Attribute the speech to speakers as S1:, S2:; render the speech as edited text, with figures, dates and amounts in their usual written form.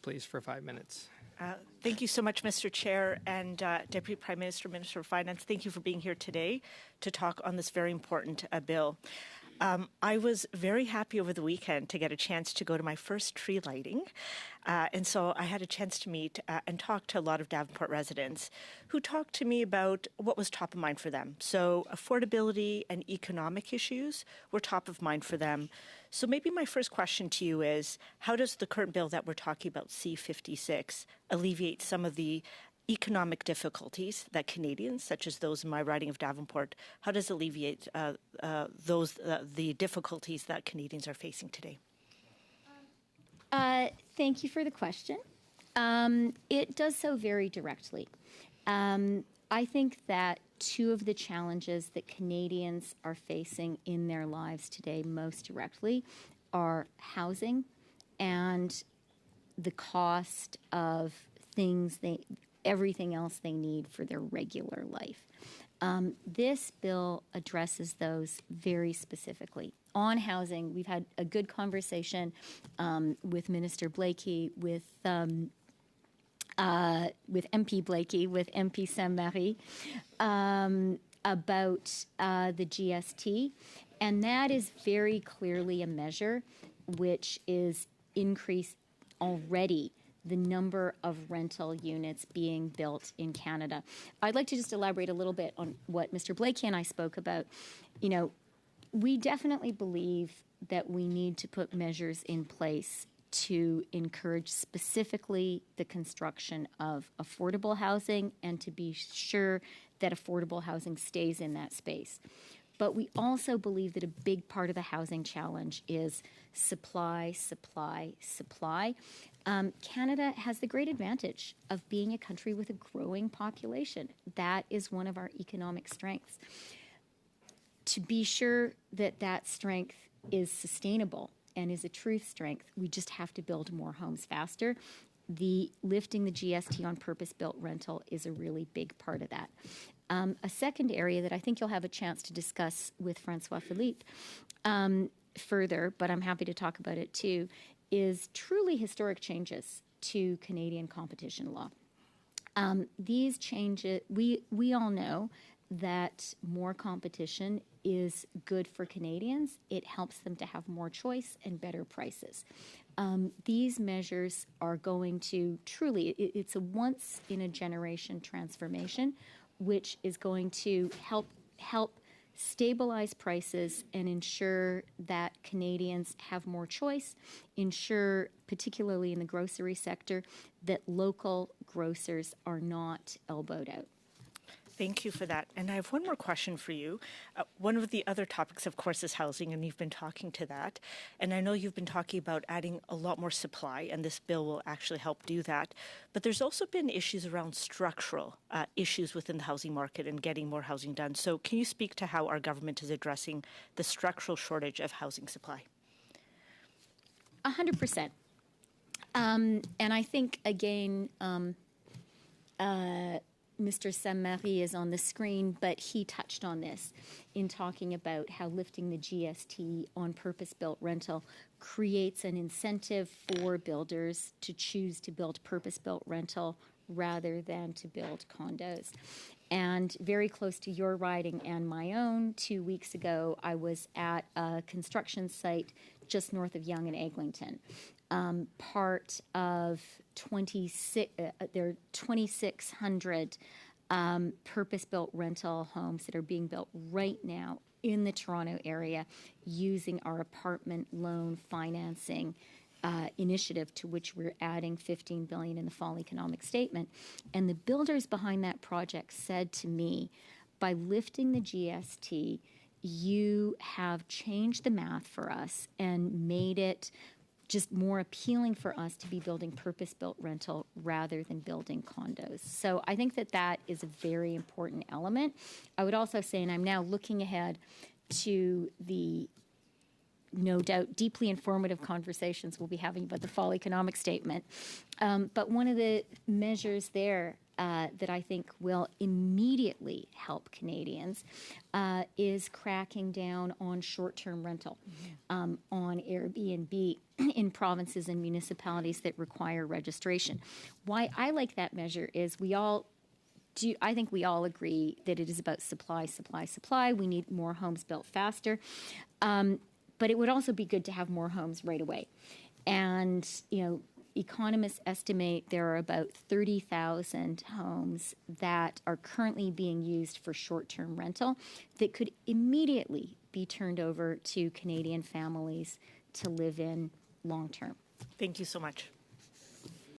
S1: please, for 5 minutes.
S2: Thank you so much, Mr. Chair and Deputy Prime Minister, Minister of Finance. Thank you for being here today to talk on this very important bill. I was very happy over the weekend to get a chance to go to my first tree lighting. And so I had a chance to meet and talk to a lot of Davenport residents who talked to me about what was top of mind for them. So affordability and economic issues were top of mind for them. So maybe my first question to you is, how does the current bill that we're talking about, C-56, alleviate some of the economic difficulties that Canadians, such as those in my riding of Davenport, how does it alleviate the difficulties that Canadians are facing today?
S3: Thank you for the question. It does so very directly. I think that two of the challenges that Canadians are facing in their lives today most directly are housing and the cost of everything else they need for their regular life. This bill addresses those very specifically. On housing, we've had a good conversation with Minister Blakey, with MP Blakey, with MP Sainte-Marie about the GST, and that is very clearly a measure which is increased already the number of rental units being built in Canada. I'd like to just elaborate a little bit on what Mr. Blakey and I spoke about. You know, we definitely believe that we need to put measures in place to encourage specifically the construction of affordable housing and to be sure that affordable housing stays in that space. But we also believe that a big part of the housing challenge is supply, supply, supply. Canada has the great advantage of being a country with a growing population. That is one of our economic strengths. To be sure that that strength is sustainable and is a truth strength, we just have to build more homes faster. Lifting the GST on purpose-built rental is a really big part of that. A second area that I think you'll have a chance to discuss with Francois Philippe further, but I'm happy to talk about it too, is truly historic changes to Canadian competition law. These changes, we all know that more competition is good for Canadians. It helps them to have more choice and better prices. These measures are going to truly, it's a once-in-a-generation transformation, which is going to help stabilize prices and ensure that Canadians have more choice, ensure, particularly in the grocery sector, that local grocers are not elbowed out.
S2: Thank you for that. And I have one more question for you. One of the other topics, of course, is housing, and you've been talking to that. And I know you've been talking about adding a lot more supply, and this bill will actually help do that. But there's also been issues around structural issues within the housing market and getting more housing done. So can you speak to how our government is addressing the structural shortage of housing supply?
S3: 100%. And I think, again, Mr. Sainte-Marie is on the screen, but he touched on this in talking about how lifting the GST on purpose-built rental creates an incentive for builders to choose to build purpose-built rental rather than to build condos. And very close to your riding and my own, 2 weeks ago, I was at a construction site just north of Yonge and Eglinton. Part of there are 2,600 purpose-built rental homes that are being built right now in the Toronto area using our apartment loan financing initiative, to which we're adding $15 billion in the fall economic statement. And the builders behind that project said to me, by lifting the GST, you have changed the math for us and made it just more appealing for us to be building purpose-built rental rather than building condos. So I think that that is a very important element. I would also say, and I'm now looking ahead to the no doubt deeply informative conversations we'll be having about the fall economic statement. But one of the measures there that I think will immediately help Canadians is cracking down on short-term rental, on Airbnb in provinces and municipalities that require registration. Why I like that measure is I think we all agree that it is about supply, supply, supply. We need more homes built faster. But it would also be good to have more homes right away. And, economists estimate there are about 30,000 homes that are currently being used for short-term rental that could immediately be turned over to Canadian families to live in long-term.
S2: Thank you so much.